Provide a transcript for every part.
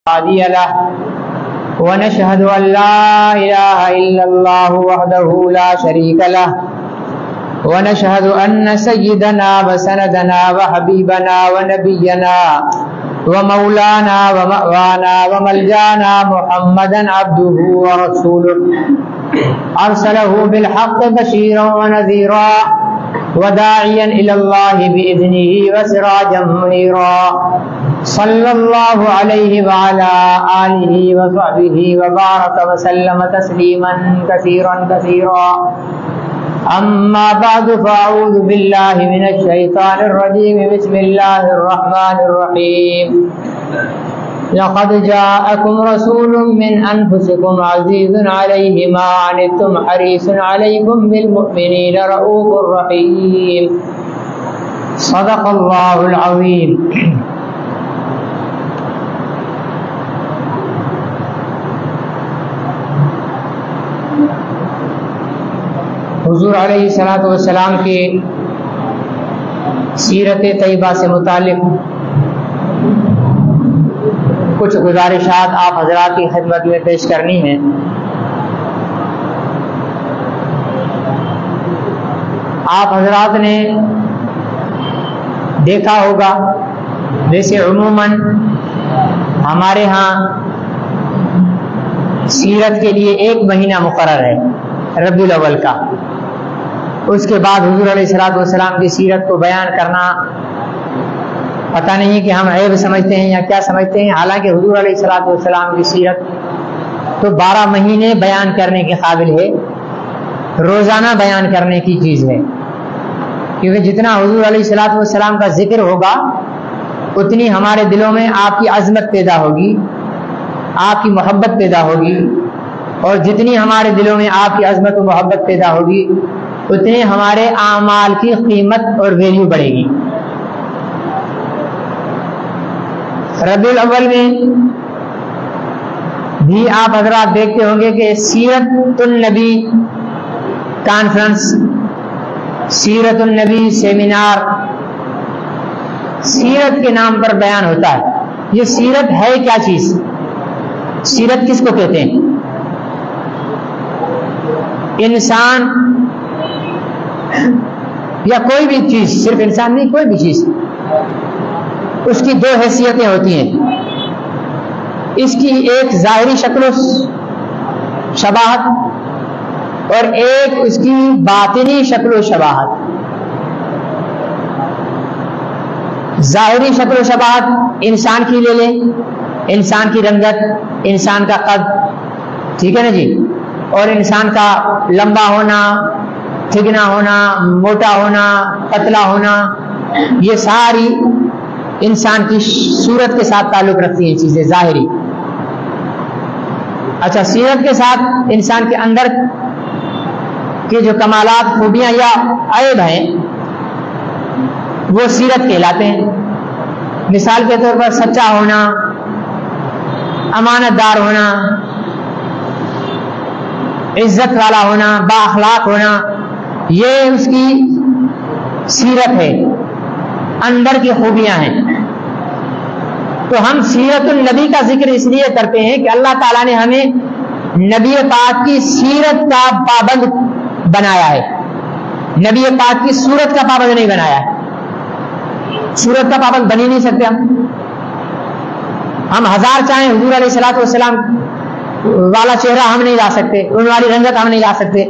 هادي له ونشهد أن لا إله إلا الله وحده لا شريك له ونشهد أن سيدنا وسندنا وحبيبنا ونبينا ومولانا ومأوانا وملجانا محمدا عبده ورسوله أرسله بالحق بشيرا ونذيرا وداعيا إلى الله بإذنه وسراجا منيرا صلى الله عليه وعلى آله وصحبه وبارك وسلم تسليما كثيرا كثيرا أما بعد فأعوذ بالله من الشيطان الرجيم بسم الله الرحمن الرحيم لقد جاءكم رسول من أنفسكم عزيز عليه ما عنتم حريص عليكم بالمؤمنين رؤوف رحيم صدق الله العظيم. حضور علیہ الصلوۃ والسلام کی سیرت طیبہ سے متعلق کچھ گزارشات آپ حضرات کی خدمت میں پیش کرنی ہیں. آپ حضرات نے دیکھا ہوگا ویسے عموماً ہمارے ہاں سیرت کے لیے ایک مہینہ مقرر ہے ربیع الاول کا. اس کے بعد حضور علیہ الصلوۃ والسلام کی سیرت کو بیان کرنا پتہ نہیں کہ ہم عیب سمجھتے ہیں یا کیا سمجھتے ہیں. حالانکہ حضور علیہ الصلوۃ والسلام کی سیرت تو 12 مہینے بیان کرنے کے قابل ہے، روزانہ بیان کرنے کی چیز ہے. کیونکہ جتنا حضور علیہ الصلوۃ والسلام کا ذکر ہوگا اتنی ہمارے دلوں میں آپ کی عظمت پیدا ہوگی، آپ کی محبت پیدا ہوگی، اور جتنی ہمارے دلوں میں آپ کی عظمت و محبت پیدا ہوگی اتنے ہمارے اعمال کی قیمت اور ویلیو بڑھے گی. ربیع الاول میں بھی آپ حضرات دیکھتے ہوں گے کہ سیرت النبی کانفرنس، سیرت النبی سیمینار سیرت کے نام پر بیان ہوتا ہے. یہ سیرت ہے کیا چیز؟ سیرت کس کو کہتے ہیں؟ انسان یا کوئی بھی چیز، صرف انسان نہیں، کوئی بھی چیز، اس کی 2 حیثیتیں ہوتی ہیں. اس کی ایک ظاہری شکل و شباہت اور ایک اس کی باطنی شکل و شباہت. ظاہری شکل و شباہت انسان کی لے لیں، انسان کی رنگت، انسان کا قد، ٹھیک ہے نا جی، اور انسان کا لمبا ہونا، ٹھگنا ہونا، موٹا ہونا، پتلا ہونا، یہ ساری انسان کی صورت کے ساتھ تعلق رکھتی ہیں چیزیں ظاہری. اچھا، سیرت کے ساتھ انسان کے اندر کے جو کمالات، خوبیاں یا عیب ہیں وہ سیرت کہلاتے ہیں. مثال کے طور پر سچا ہونا، امانت دار ہونا، عزت والا ہونا، با اخلاق ہونا، یہ اس کی سیرت ہے، اندر کی خوبیاں ہیں. تو ہم سیرت النبی کا ذکر اس لیے کرتے ہیں کہ اللہ تعالیٰ نے ہمیں نبی پاک کی سیرت کا پابند بنایا ہے، نبی پاک کی صورت کا پابند نہیں بنایا ہے. صورت کا پابند بن ہی نہیں سکتے ہم 1000 چاہیں حضور علیہ الصلوۃ والسلام والا چہرہ ہم نہیں لا سکتے، ان والی رنگت ہم نہیں لا سکتے،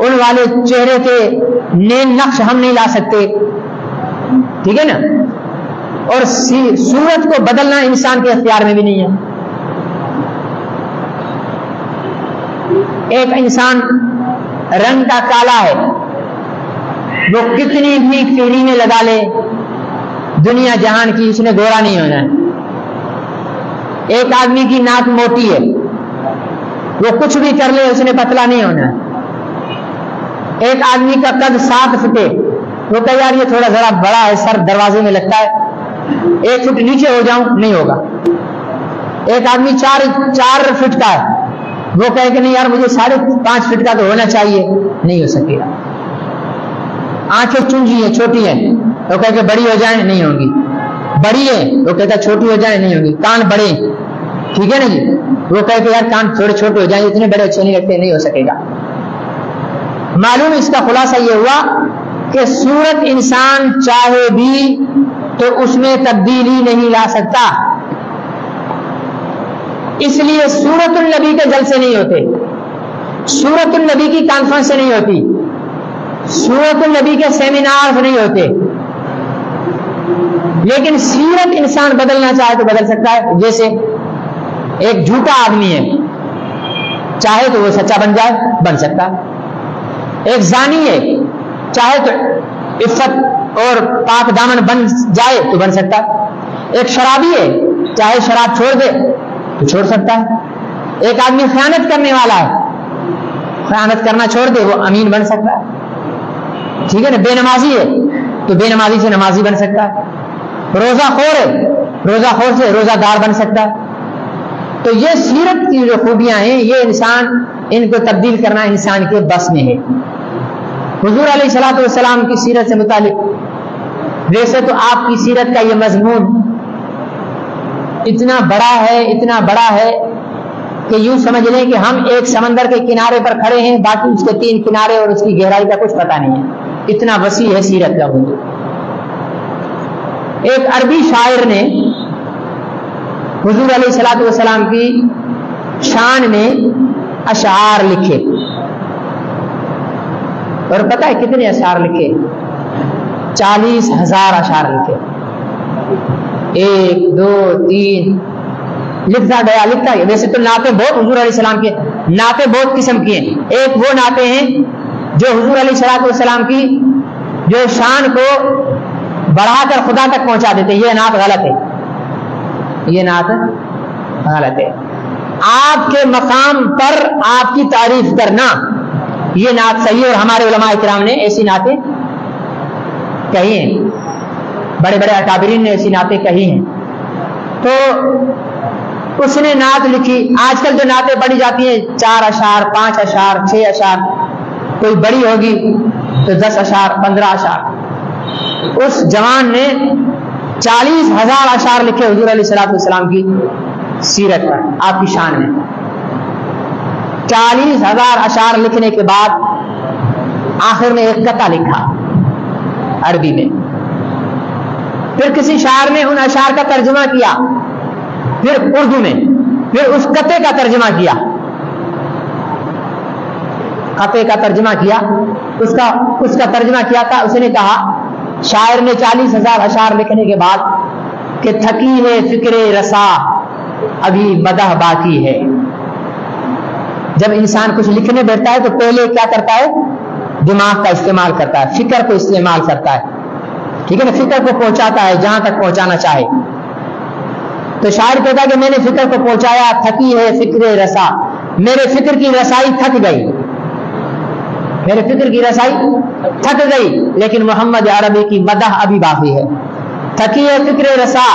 ان والے چہرے کے نیم نقش ہم نہیں لا سکتے، ٹھیک ہے نا. اور صورت کو بدلنا انسان کے اختیار میں بھی نہیں ہے. ایک انسان رنگ کا کالا ہے، وہ کتنی بھی کریمیں لگا لے دنیا جہان کی، اس نے گورا نہیں ہونا ہے. ایک آدمی کی ناک موٹی ہے، وہ کچھ بھی کر لے اس نے پتلا نہیں ہونا ہے. ایک آدمی کا قد 7 فٹ ہے، وہ کہ یار یہ تھوڑا ذرا بڑا ہے، سر دروازے میں لگتا ہے، 1 فٹ نیچے ہو جاؤں، نہیں ہوگا. ایک آدمی 4 فٹ کا ہے، وہ کہے کہ نہیں یار مجھے 5.5 فٹ کا تو ہونا چاہیے، نہیں ہو سکے گا. آنکھیں چونجی ہیں، چھوٹی ہیں، وہ کہے کہ بڑی ہو جائیں، نہیں ہوں گی. بڑی ہے وہ کہتا چھوٹی ہو جائے، نہیں ہوگی. کان بڑے، ٹھیک ہے نا جی. وہ کہے کہ یار کان تھوڑے چھوٹے ہو جائیں, اتنے بڑے اچھے نہیں لگتے, نہیں ہو سکے گا. معلوم اس کا خلاصہ یہ ہوا کہ صورت انسان چاہے بھی تو اس میں تبدیلی نہیں لا سکتا. اس لیے سورت النبی کے جلسے نہیں ہوتے, سورت النبی کی کانفرنس نہیں ہوتی, سورت النبی کے سیمینار نہیں ہوتے. لیکن سیرت انسان بدلنا چاہے تو بدل سکتا ہے. جیسے ایک جھوٹا آدمی ہے, چاہے تو وہ سچا بن جائے, بن سکتا ہے. ایک زانی ہے, چاہے تو عفت اور پاک دامن بن جائے تو بن سکتا ہے. ایک شرابی ہے, چاہے شراب چھوڑ دے تو چھوڑ سکتا ہے. ایک آدمی خیانت کرنے والا ہے, خیانت کرنا چھوڑ دے وہ امین بن سکتا ہے. ٹھیک ہے نا. بے نمازی ہے تو بے نمازی سے نمازی بن سکتا ہے. روزہ خور ہے, روزہ خور سے روزہ دار بن سکتا ہے. تو یہ سیرت کی جو خوبیاں ہیں, یہ انسان ان کو تبدیل کرنا انسان کے بس میں ہے. حضور علیہ الصلوۃ والسلام کی سیرت سے متعلق, ویسے تو آپ کی سیرت کا یہ مضمون اتنا بڑا ہے, اتنا بڑا ہے کہ یوں سمجھ لیں کہ ہم ایک سمندر کے کنارے پر کھڑے ہیں, باقی اس کے 3 کنارے اور اس کی گہرائی کا کچھ پتہ نہیں ہے. اتنا وسیع ہے سیرت کا موضوع. ایک عربی شاعر نے حضور علیہ الصلوۃ والسلام کی شان میں اشعار لکھے, اور پتہ ہے کتنے اشعار لکھے؟ 40,000 اشعار لکھے. 1 2 3 لکھتا گیا, لکھتا گیا. ویسے تو نعتیں بہت حضور علیہ السلام کے نعتیں بہت قسم کی ہیں. ایک وہ نعتیں ہیں جو حضور علیہ الصلوۃ والسلام کی جو شان کو بڑھا کر خدا تک پہنچا دیتے. یہ نعت غلط ہے, یہ نعت غلط ہے. آپ کے مقام پر آپ کی تعریف کرنا یہ نعت صحیح, اور ہمارے علماء کرام نے ایسی نعتیں کہی ہیں, بڑے بڑے اکابرین نے ایسی نعتیں کہی ہیں. تو اس نے نعت لکھی. آج کل جو نعتیں پڑھی جاتی ہیں 4 اشعار 5 اشعار 6 اشعار, کوئی بڑی ہوگی تو 10 اشعار 15 اشعار. اس جوان نے 40,000 اشعار لکھے حضور علیہ الصلوۃ والسلام کی سیرت پر, آپ کی شان میں. 40,000 اشعار لکھنے کے بعد آخر میں ایک قطعہ لکھا عربی میں. پھر کسی شاعر نے ان اشعار کا ترجمہ کیا, پھر اردو میں, پھر اس قطعے کا ترجمہ کیا, قطعے کا ترجمہ کیا. اس کا ترجمہ کیا تھا. اس نے کہا, شاعر نے 40,000 اشعار لکھنے کے بعد, کہ تھکی ہے فکر رسا ابھی مدح باقی ہے. جب انسان کچھ لکھنے بیٹھتا ہے تو پہلے کیا کرتا ہے؟ دماغ کا استعمال کرتا ہے, فکر کو استعمال کرتا ہے. ٹھیک ہے نا. فکر کو پہنچاتا ہے جہاں تک پہنچانا چاہے. تو شاعر کہتا ہے کہ میں نے فکر کو پہنچایا, تھکی ہے فکر رسا, میرے فکر کی رسائی تھک گئی, میرے فکر کی رسائی تھک گئی, لیکن محمد عربی کی مدح ابھی باقی ہے. تھکی ہے فکر رسا,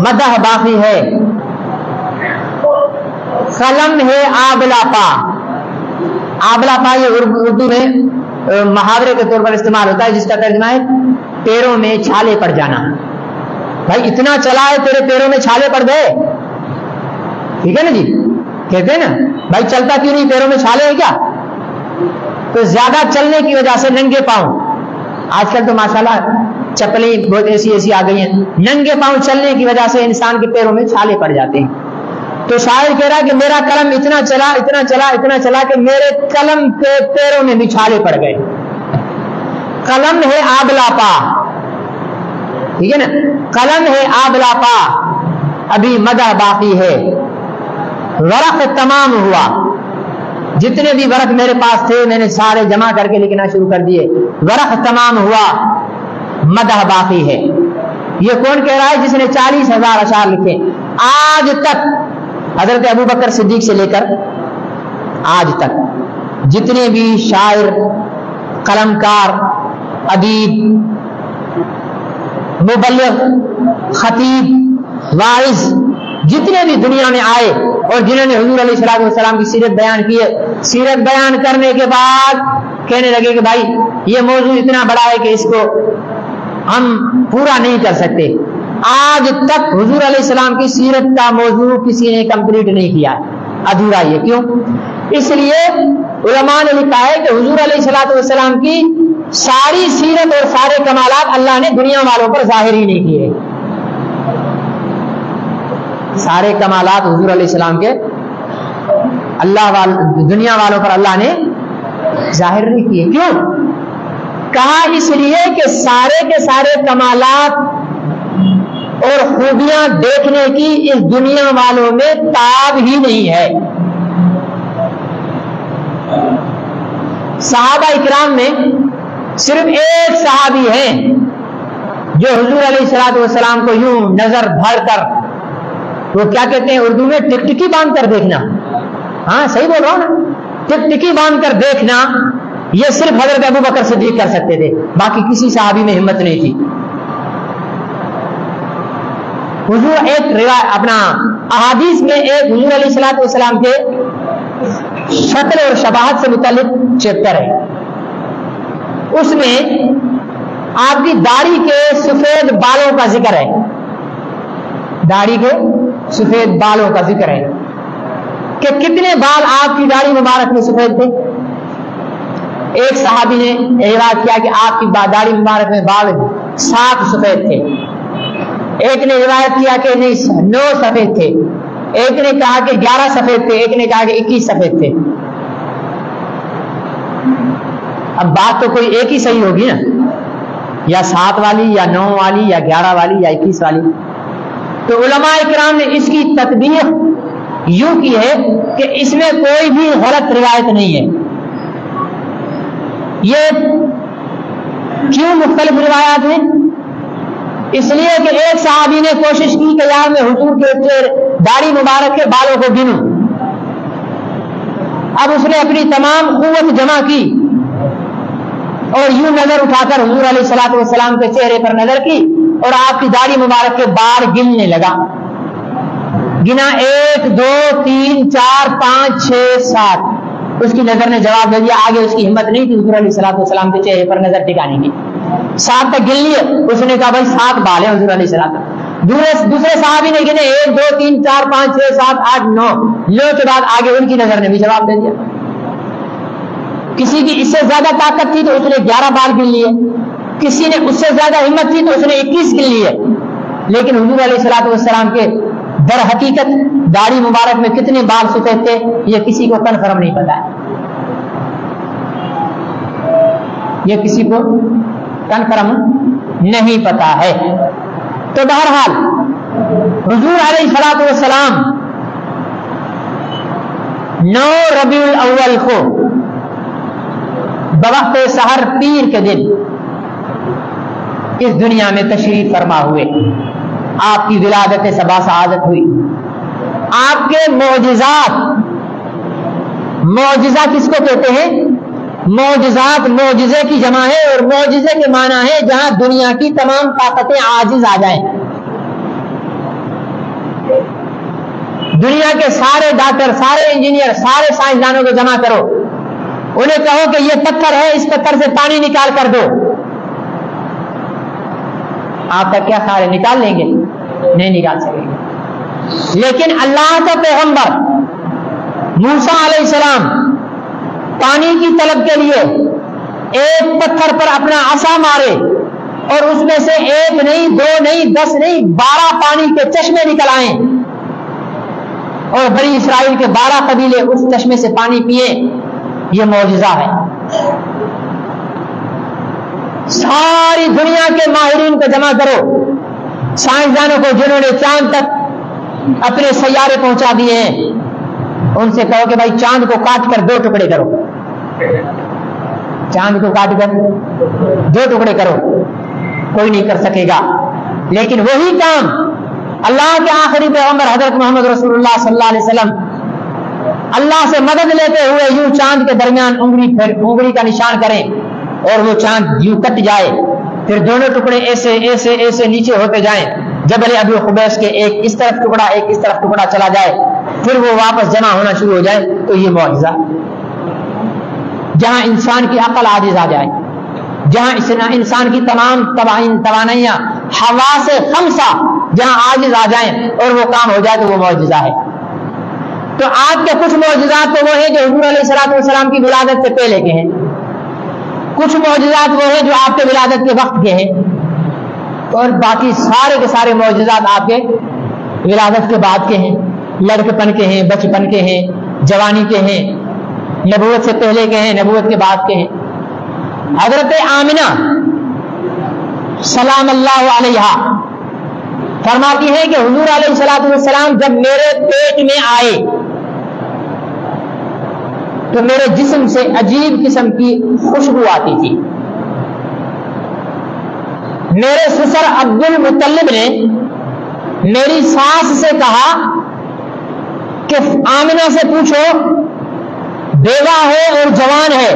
مدح باقی ہے. قلم ہے آبلا پا. آبلا پا یہ اردو میں محاورے کے طور پر استعمال ہوتا ہے, جس کا ترجمہ ہے پیروں میں چھالے پڑ جانا. بھائی اتنا چلا ہے تیرے پیروں میں چھالے پڑ گئے. ٹھیک ہے نا جی, کہتے ہیں نا بھائی چلتا کیوں نہیں, پیروں میں چھالے ہیں کیا؟ تو زیادہ چلنے کی وجہ سے ننگے پاؤں, آج کل تو ماشاءاللہ چپلیں بہت ایسی آ گئی ہیں, ننگے پاؤں چلنے کی وجہ سے انسان کے پیروں میں چھالے پڑ جاتے ہیں. تو شاعر کہہ رہا ہے کہ میرا قلم اتنا چلا کہ میرے قلم کے پیروں میں بھی چھالے پڑ گئے. قلم ہے آبلا پا, ٹھیک ہے نا, قلم ہے آبلا پا ابھی مدح باقی ہے. ورق تمام ہوا, جتنے بھی ورق میرے پاس تھے میں نے سارے جمع کر کے لکھنا شروع کر دیے. ورق تمام ہوا, مدح باقی ہے. یہ کون کہہ رہا ہے؟ جس نے 40,000 اشعار لکھے. آج تک حضرت ابو بکر صدیق سے لے کر آج تک جتنے بھی شاعر, قلمکار, ادیب, مبلغ, خطیب, واعظ جتنے بھی دنیا میں آئے اور جنہوں نے حضور علیہ السلام کی سیرت بیان کی ہے, سیرت بیان کرنے کے بعد کہنے لگے کہ بھائی یہ موضوع اتنا بڑا ہے کہ اس کو ہم پورا نہیں کر سکتے, آج تک حضور علیہ السلام کی سیرت کا موضوع کسی نے کمپلیٹ نہیں کیا، ادھورا یہ کیوں؟ اس لیے علماء نے لکھا ہے کہ حضور علیہ السلام کی ساری سیرت اور سارے کمالات اللہ نے دنیا والوں پر ظاہر ہی نہیں کیے، سارے کمالات حضور علیہ السلام کے دنیا والوں پر اللہ نے ظاہر نہیں کیے۔ کیوں؟ کہا اس لیے کہ سارے کے سارے کمالات اور خوبیاں دیکھنے کی اس دنیا والوں میں تاب ہی نہیں ہے۔ صحابہ اکرام میں صرف ایک صحابی ہیں جو حضور علیہ السلام کو یوں نظر بھر کر، وہ کیا کہتے ہیں اردو میں، ٹکٹکی باندھ کر دیکھنا، ہاں صحیح بول رہا ہوں نا، ٹکٹکی باندھ کر دیکھنا، یہ صرف حضرت ابو بکر صدیق کر سکتے تھے، باقی کسی صحابی میں ہمت نہیں تھی۔ حضور ایک روایت اپنا احادیث میں ایک حضور علیہ السلام کے شکل اور شباہت سے متعلق چیپٹر ہے، اس میں آپ کی داڑھی کے سفید بالوں کا ذکر ہے، داڑھی کے سفید بالوں کا ذکر ہے کہ کتنے بال آپ کی داڑھی مبارک میں سفید تھے۔ ایک صحابی نے روایت کیا کہ آپ کی داڑھی مبارک میں بال 7 سفید تھے، ایک نے روایت کیا کہ نہیں 9 سفید تھے، ایک نے کہا کہ 11 سفید تھے، ایک نے کہا کہ 21 سفید تھے۔ اب بات تو کوئی ایک ہی صحیح ہوگی نا، یا 7 والی یا 9 والی یا 11 والی یا 21 والی۔ تو علماء کرام نے اس کی تطبیق یوں کی ہے کہ اس میں کوئی بھی غلط روایت نہیں ہے۔ یہ کیوں مختلف روایات ہیں؟ اس لیے کہ ایک صحابی نے کوشش کی کہ یار میں حضور کے داڑھی مبارک کے بالوں کو گنوں، اب اس نے اپنی تمام قوت جمع کی اور یوں نظر اٹھا کر حضور علیہ السلام کے چہرے پر نظر کی اور آپ کی داڑھی مبارک کے بال گننے لگا، گنا 1 2 3 4 5 6 7۔ اس کی نظر نے جواب دے دیا، آگے اس کی ہمت نہیں تھی حضور علیہ السلام کے چہرے پر نظر ٹکانے کی، 7 تک گن لیے۔ اس نے کہا بھائی 7 بال ہیں حضور علیہ السلام۔ دوسرے صحابی نے گنے 1 2 3 4 5 6 7 8 9 9 کے بعد آگے ان کی نظر نے بھی جواب دے دیا۔ کسی کی اس سے زیادہ طاقت تھی تو اس نے 11 بال گن لیے، کسی نے اس سے زیادہ ہمت تھی تو اس نے 21 گن لیے، لیکن حضور علیہ السلام کے در حقیقت داڑھی مبارک میں کتنے بال سفید تھے یہ کسی کو کنفرم نہیں پتا ہے، یہ کسی کو کنفرم نہیں پتا ہے۔ تو بہرحال حضور علیہ السلام 9 ربیع الاول کو بوقت سحر پیر کے دن اس دنیا میں تشریف فرما ہوئے، آپ کی ولادت سبا سعادت ہوئی۔ آپ کے معجزات، معجزہ کس کو کہتے ہیں؟ معجزات معجزے کی جمع ہے، اور معجزے کے معنی ہے جہاں دنیا کی تمام طاقتیں عاجز آ جائیں۔ دنیا کے سارے ڈاکٹر، سارے انجینئر، سارے سائنسدانوں کو جمع کرو، انہیں کہو کہ یہ پتھر ہے، اس پتھر سے پانی نکال کر دو، آپ کا کیا خیال ہے نکال لیں گے؟ نہیں نکال سکیں گے۔ لیکن اللہ کا پیغمبر موسیٰ علیہ السلام پانی کی طلب کے لیے ایک پتھر پر اپنا عصا مارے اور اس میں سے 1 نہیں 2 نہیں 10 نہیں 12 پانی کے چشمے نکل آئیں، اور بنی اسرائیل کے 12 قبیلے اس چشمے سے پانی پیے، یہ معجزہ ہے۔ ساری دنیا کے ماہرین کو جمع کرو، سائنسدانوں کو جنہوں نے چاند تک اپنے سیارے پہنچا دیے ہیں، ان سے کہو کہ بھائی چاند کو کاٹ کر 2 ٹکڑے کرو، چاند کو کاٹ کر 2 ٹکڑے کرو، کوئی نہیں کر سکے گا۔ لیکن وہی کام اللہ کے آخری پیغمبر حضرت محمد رسول اللہ صلی اللہ علیہ وسلم اللہ سے مدد لیتے ہوئے یوں چاند کے درمیان انگلی کا نشان کریں اور وہ چاند یوں کٹ جائے، پھر دونوں ٹکڑے ایسے ایسے ایسے نیچے ہوتے جائیں، جبل ابی قبیس کے ایک اس طرف ٹکڑا ایک اس طرف ٹکڑا چلا جائے، پھر وہ واپس جمع ہونا شروع ہو جائے، تو یہ معجزہ۔ جہاں انسان کی عقل عاجز آ جائے، جہاں انسان کی تمام توانائیاں حواس خمسہ جہاں عاجز آ جائیں اور وہ کام ہو جائے تو وہ معجزہ ہے. تو آپ کے کچھ معجزات تو وہ ہیں جو حضور علیہ الصلوۃ والسلام کی ولادت سے پہلے کے ہیں, کچھ معجزات وہ ہیں جو آپ کے ولادت کے وقت کے ہیں, اور باقی سارے کے سارے معجزات آپ کے ولادت کے بعد کے ہیں, لڑکپن کے ہیں, بچپن کے ہیں, جوانی کے ہیں, نبوت سے پہلے کے ہیں, نبوت کے بعد کے ہیں. حضرت آمنہ سلام اللہ علیہا فرماتی ہے کہ حضور علیہ الصلوۃ والسلام جب میرے پیٹ میں آئے تو میرے جسم سے عجیب قسم کی خوشبو آتی تھی. میرے سسر عبد المطلب نے میری ساس سے کہا کہ آمنہ سے پوچھو, بیوہ ہے اور جوان ہے,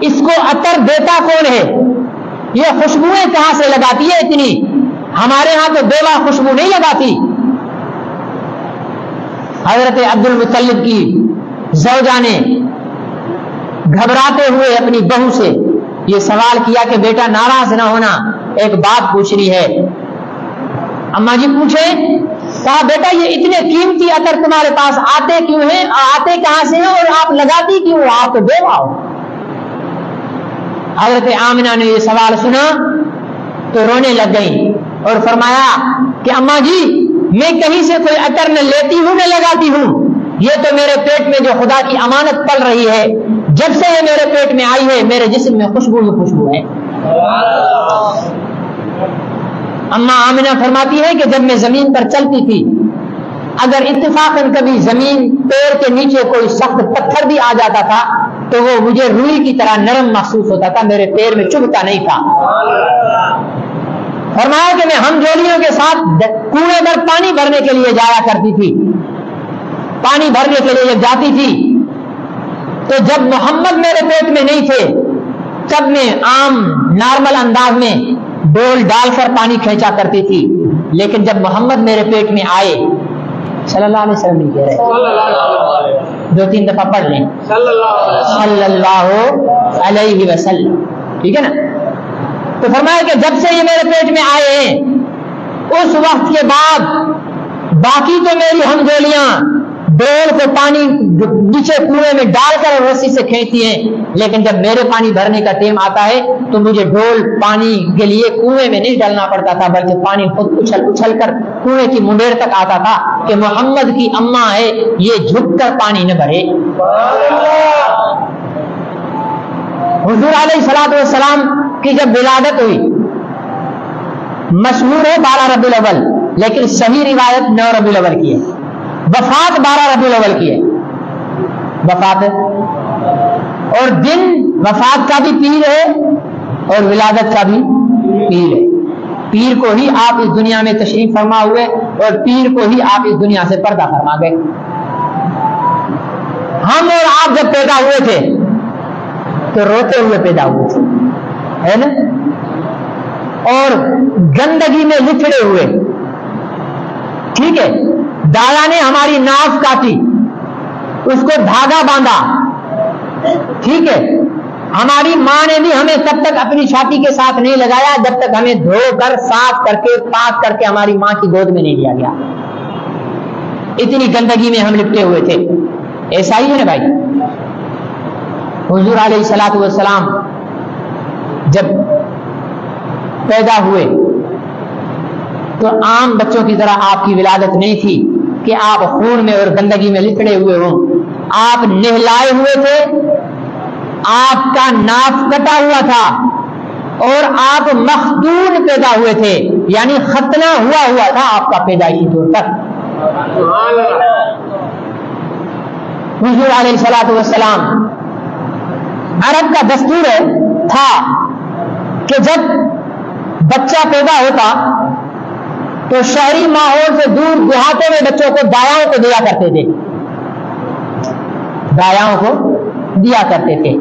اس کو عطر دیتا کون ہے, یہ خوشبوئیں کہاں سے لگاتی ہے اتنی, ہمارے ہاں تو بیوہ خوشبو نہیں لگاتی. حضرت عبد المطلب کی زوجہ نے گھبراتے ہوئے اپنی بہو سے یہ سوال کیا کہ بیٹا ناراض نہ ہونا, ایک بات پوچھنی ہے. اماں جی پوچھیں. کہا بیٹا یہ اتنے قیمتی عطر تمہارے پاس آتے کیوں ہیں, آتے کہاں سے ہیں, اور آپ لگاتی کیوں, آپ تو بیوہ ہو. حضرت آمنہ نے یہ سوال سنا تو رونے لگ گئی اور فرمایا کہ اماں جی میں کہیں سے کوئی عطر نہ لیتی ہوں نہ لگاتی ہوں, یہ تو میرے پیٹ میں جو خدا کی امانت پل رہی ہے, جب سے یہ میرے پیٹ میں آئی ہے میرے جسم میں خوشبو ہی خوشبو ہے. اماں آمنہ فرماتی ہے کہ جب میں زمین پر چلتی تھی, اگر اتفاقاً کبھی زمین پیر کے نیچے کوئی سخت پتھر بھی آ جاتا تھا تو وہ مجھے روئی کی طرح نرم محسوس ہوتا تھا, میرے پیر میں چبھتا نہیں تھا. فرمایا کہ میں ہم جولیوں کے ساتھ کنویں پر پانی بھرنے کے لیے جایا کرتی تھی. پانی بھرنے کے لیے جب جاتی تھی تو جب محمد میرے پیٹ میں نہیں تھے تب میں عام نارمل انداز میں ڈول ڈال کر پانی کھینچا کرتی تھی, لیکن جب محمد میرے پیٹ میں آئے صلی اللہ علیہ وسلم نہیں کہہ رہے, 2-3 دفعہ پڑھ لیں صلی اللہ علیہ وسلم, ٹھیک ہے نا. تو فرمایا کہ جب سے یہ میرے پیٹ میں آئے ہیں اس وقت کے بعد باقی تو میری ہم جولیاں ڈول کو پانی نیچے کنویں میں ڈال کر رسی سے کھینچتی ہیں, لیکن جب میرے پانی بھرنے کا ٹائم آتا ہے تو مجھے ڈول پانی کے لیے کنویں میں نہیں ڈالنا پڑتا تھا, بلکہ پانی خود اچھل اچھل کر کنویں کی منڈیر تک آتا تھا کہ محمد کی اماں ہے یہ جھک کر پانی نہ بھرے. حضور علیہ الصلوۃ والسلام کی جب ولادت ہوئی, مشہور ہے 12 ربیع الاول, لیکن صحیح روایت 9 ربیع الاول کی ہے. وفات 12 ربیع الاول کی ہے وفات, اور دن وفات کا بھی پیر ہے اور ولادت کا بھی پیر ہے. پیر کو ہی آپ اس دنیا میں تشریف فرما ہوئے اور پیر کو ہی آپ اس دنیا سے پردہ فرما گئے. ہم اور آپ جب پیدا ہوئے تھے تو روتے ہوئے پیدا ہوئے تھے, ہے نا, اور گندگی میں لتڑے ہوئے, ٹھیک ہے. دایا نے ہماری ناف کاٹی, اس کو دھاگا باندھا, ٹھیک ہے. ہماری ماں نے بھی ہمیں تب تک اپنی چھاتی کے ساتھ نہیں لگایا جب تک ہمیں دھو کر صاف کر کے پاک کر کے ہماری ماں کی گود میں نہیں لیا گیا. اتنی گندگی میں ہم لپٹے ہوئے تھے. ایسا ہی ہے نا بھائی. حضور علیہ الصلوۃ والسلام جب پیدا ہوئے تو عام بچوں کی طرح آپ کی ولادت نہیں تھی کہ آپ خون میں اور گندگی میں لپڑے ہوئے ہوں. آپ نہلائے ہوئے تھے, آپ کا ناف کٹا ہوا تھا, اور آپ مختون پیدا ہوئے تھے, یعنی ختنہ ہوا تھا آپ کا پیدائشی طور پر. حضور علیہ الصلوۃ والسلام, عرب کا دستور تھا کہ جب بچہ پیدا ہوتا تو شہری ماحول سے دور دیہاتوں میں بچوں کو دایاؤں کو دیا کرتے تھے, دایاؤں کو دیا کرتے تھے.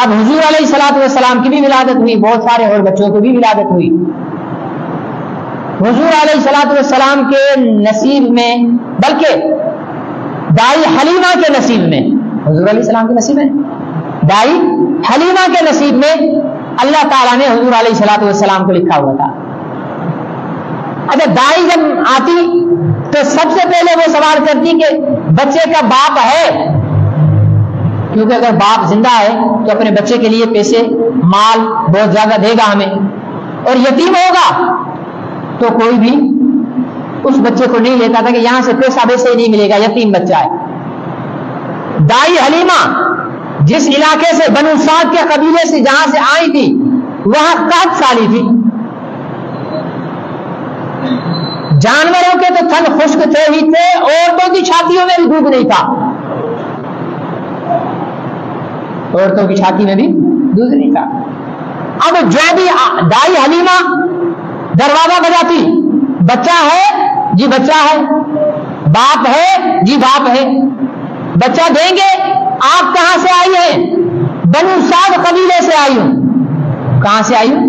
اب حضور علیہ الصلوۃ والسلام کی بھی ولادت ہوئی, بہت سارے اور بچوں کی بھی ولادت ہوئی. حضور علیہ الصلوۃ والسلام کے نصیب میں, بلکہ دائی حلیمہ کے نصیب میں, حضور علیہ السلام کے نصیب میں, دائی حلیمہ کے نصیب میں اللہ تعالیٰ نے حضور علیہ الصلوۃ والسلام کو لکھا ہوا تھا. اچھا دائی جب آتی تو سب سے پہلے وہ سوال کرتی کہ بچے کا باپ ہے، کیونکہ اگر باپ زندہ ہے تو اپنے بچے کے لیے پیسے مال بہت زیادہ دے گا ہمیں، اور یتیم ہوگا تو کوئی بھی اس بچے کو نہیں لیتا تھا کہ یہاں سے پیسہ ویسے ہی نہیں ملے گا، یتیم بچہ ہے. دائی حلیمہ جس علاقے سے بنو سعد کے قبیلے سے جہاں سے آئی تھی وہاں 7 سالی تھی. جانوروں کے تو تھن خشک تھے ہی تھے، عورتوں کی چھاتیوں میں بھی دودھ نہیں تھا، عورتوں کی چھاتی میں بھی دودھ نہیں تھا. اب جو بھی دائی حلیمہ دروازہ بجاتی، بچہ ہے جی بچہ ہے، باپ ہے جی باپ ہے، بچہ دیں گے. آپ کہاں سے آئی ہیں؟ بنو سعد قبیلے سے آئی ہوں. کہاں سے آئی ہوں؟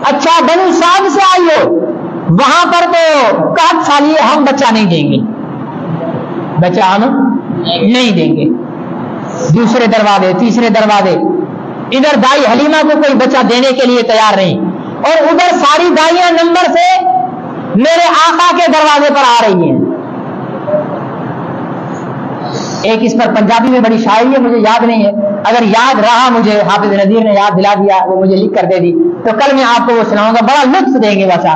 اچھا بنو سعد سے آئی ہو، وہاں پر تو 7 سالی ہم بچہ نہیں دیں گے، بچہ ہم نہیں دیں گے. دوسرے دروازے تیسرے دروازے، ادھر دائی حلیمہ کو کوئی بچہ دینے کے لیے تیار نہیں، اور ادھر ساری دائیاں نمبر سے میرے آقا کے دروازے پر آ رہی ہیں. ایک اس پر پنجابی میں بڑی شاعری ہے، مجھے یاد نہیں ہے، اگر یاد رہا مجھے حافظ نذیر نے یاد دلا دیا، وہ مجھے لکھ کر دے دی تو کل میں آپ کو وہ سناؤں گا، بڑا لطف دیں گے. بچہ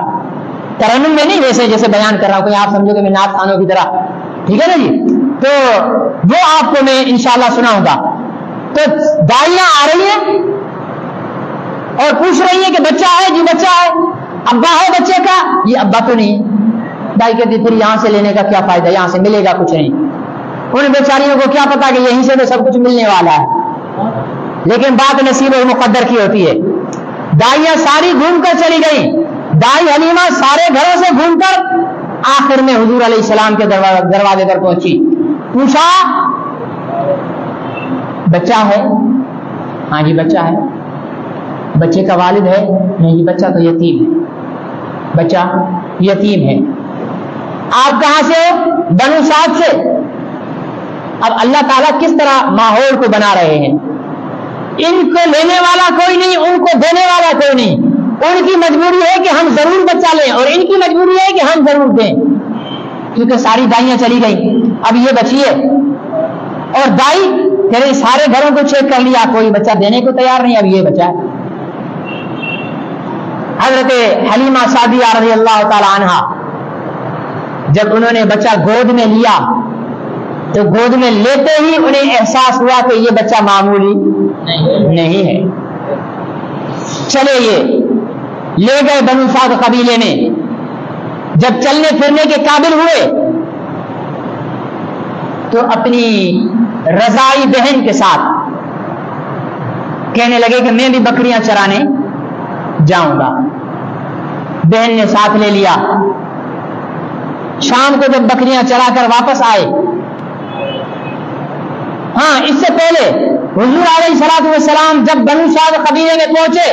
ترنم میں نہیں ویسے جیسے بیان کر رہا ہوں، کوئی آپ سمجھو کہ میں نعت خانوں کی طرح، ٹھیک ہے نا جی، تو وہ آپ کو میں انشاءاللہ سناؤں گا. تو دائیاں آ رہی ہیں اور پوچھ رہی ہیں کہ بچہ ہے جی بچہ ہے، ابا ہے بچے کا؟ یہ ابا تو نہیں. دائی کہتی پھر یہاں سے لینے کا کیا فائدہ، یہاں سے ملے گا کچھ نہیں. ان بیچاریوں کو کیا پتا کہ یہیں سے تو سب کچھ ملنے والا ہے، لیکن بات نصیب و مقدر کی ہوتی ہے. دائیاں ساری گھوم کر چلی گئی، دائی حلیمہ سارے گھروں سے گھوم کر آخر میں حضور علیہ السلام کے دروازے پر پہنچی. پوچھا بچہ ہے؟ ہاں جی بچہ ہے. بچے کا والد ہے؟ نہیں جی بچہ تو یتیم ہے، بچہ یتیم ہے. آپ کہاں سے ہو؟ بنو سعد سے. اب اللہ تعالیٰ کس طرح ماحول کو بنا رہے ہیں، ان کو لینے والا کوئی نہیں، ان کو دینے والا کوئی نہیں. ان کی مجبوری ہے کہ ہم ضرور بچہ لیں، اور ان کی مجبوری ہے کہ ہم ضرور دیں، کیونکہ ساری دائیاں چلی گئی، اب یہ بچی ہے. اور دائی کہہ رہی سارے گھروں کو چیک کر لیا، کوئی بچہ دینے کو تیار نہیں، اب یہ بچہ ہے. حضرت حلیمہ سعدیہ رضی اللہ تعالی عنہا جب انہوں نے بچہ گود میں لیا تو گود میں لیتے ہی انہیں احساس ہوا کہ یہ بچہ معمولی نہیں ہے. چلے یہ لے گئے بنو سعد قبیلے میں. جب چلنے پھرنے کے قابل ہوئے تو اپنی رضائی بہن کے ساتھ کہنے لگے کہ میں بھی بکریاں چرانے جاؤں گا. بہن نے ساتھ لے لیا. شام کو جب بکریاں چرا کر واپس آئے، ہاں اس سے پہلے حضور علیہ الصلوۃ والسلام جب بنو سعد قبیلے میں پہنچے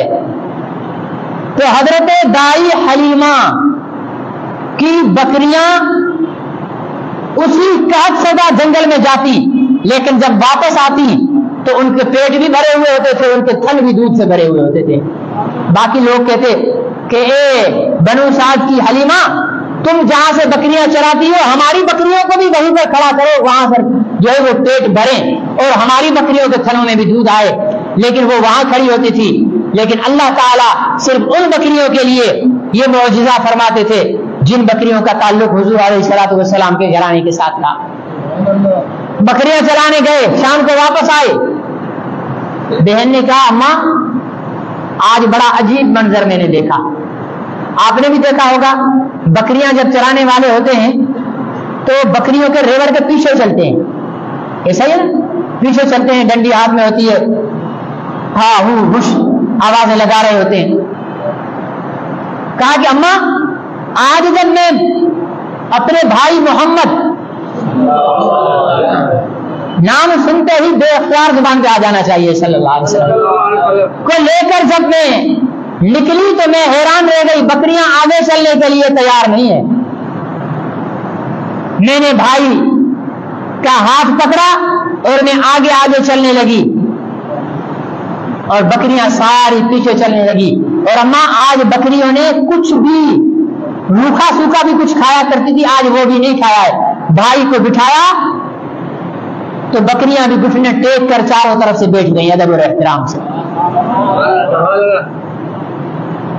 تو حضرت دائی حلیمہ کی بکریاں اسی قحط زدہ جنگل میں جاتی، لیکن جب واپس آتی تو ان کے پیٹ بھی بھرے ہوئے ہوتے تھے، ان کے تھن بھی دودھ سے بھرے ہوئے ہوتے تھے. باقی لوگ کہتے کہ اے بنو سعد کی حلیمہ، تم جہاں سے بکریاں چراتی ہو ہماری بکریوں کو بھی وہیں پر کھڑا کرو، وہاں پر جو ہے وہ پیٹ بھریں اور ہماری بکریوں کے تھنوں میں بھی دودھ آئے. لیکن وہ وہاں کھڑی ہوتی تھی. لیکن اللہ تعالیٰ صرف ان بکریوں کے لیے یہ معجزہ فرماتے تھے جن بکریوں کا تعلق حضور علیہ الصلوۃ والسلام کے گھرانے کے ساتھ تھا. بکریاں چرانے گئے، شام کو واپس آئے. بہن نے کہا اماں آج بڑا عجیب منظر میں نے دیکھا. آپ نے بھی دیکھا ہوگا بکریاں جب چرانے والے ہوتے ہیں تو بکریوں کے ریوڑ کے پیچھے چلتے ہیں، ایسا ہی ہے نا، پیچھے چلتے ہیں، ڈنڈی ہاتھ میں ہوتی ہے، ہاں ہوں ہوش آوازیں لگا رہے ہوتے ہیں. کہا کہ اماں آج جب میں اپنے بھائی محمد نام سنتے ہی بے اختیار زبان پہ آ جانا چاہیے صلی اللہ علیہ وسلم کو لے کر جب میں نکلی تو میں حیران رہ گئی، بکریاں آگے چلنے کے لیے تیار نہیں ہے. میں نے بھائی کا ہاتھ پکڑا اور میں آگے آگے چلنے لگی. اور بکریاں ساری پیچھے چلنے لگی. اور اماں آج بکریوں نے کچھ بھی روکھا سوکھا بھی کچھ کھایا کرتی تھی, آج وہ بھی نہیں کھایا ہے. بھائی کو بٹھایا تو بکریاں بھی گھٹنے ٹیک کر چاروں طرف سے بیٹھ گئی ادب اور احترام سے.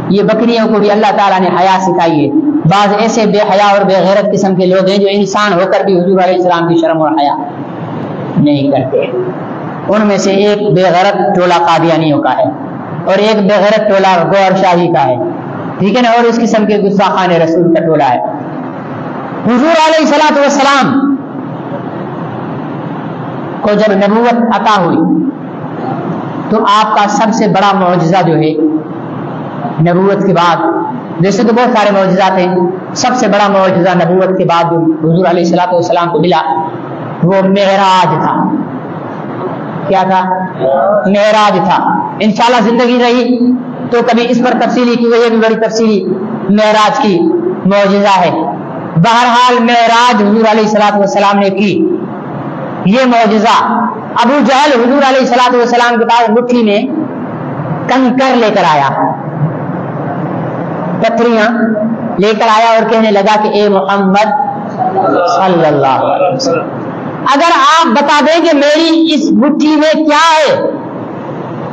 یہ بکریوں کو بھی اللہ تعالیٰ نے حیا سکھائی ہے. بعض ایسے بے حیا اور بے غیرت قسم کے لوگ ہیں جو انسان ہو کر بھی حضور علیہ السلام کی شرم اور حیا نہیں کرتے. ان میں سے ایک بے غیرت ٹولہ قادیانیوں کا ہے اور ایک بے غیرت ٹولہ گور شاہی کا ہے, ٹھیک ہے نا, اور اس قسم کے گستاخان رسول کا ٹولہ ہے. حضور علیہ الصلوۃ والسلام کو جب نبوت عطا ہوئی تو آپ کا سب سے بڑا معجزہ جو ہے نبوت کے بعد, جیسے تو بہت سارے معجزات ہیں, سب سے بڑا معجزہ نبوت کے بعد جو حضور علیہ الصلوۃ والسلام کو ملا وہ معراج تھا. کیا تھا؟ معراج تھا. انشاءاللہ زندگی رہی تو کبھی اس پر تفصیلی کی, یہ بھی بڑی تفصیلی معراج کی معجزہ ہے. بہرحال معراج حضور علیہ الصلوۃ والسلام نے کی. یہ معجزہ ابو جہل حضور علیہ الصلوۃ والسلام کے پاس مٹھی میں کنکر لے کر آیا, پتھریاں لے کر آیا اور کہنے لگا کہ اے محمد صلی اللہ علیہ وسلم, اگر آپ بتا دیں کہ میری اس مٹھی میں کیا ہے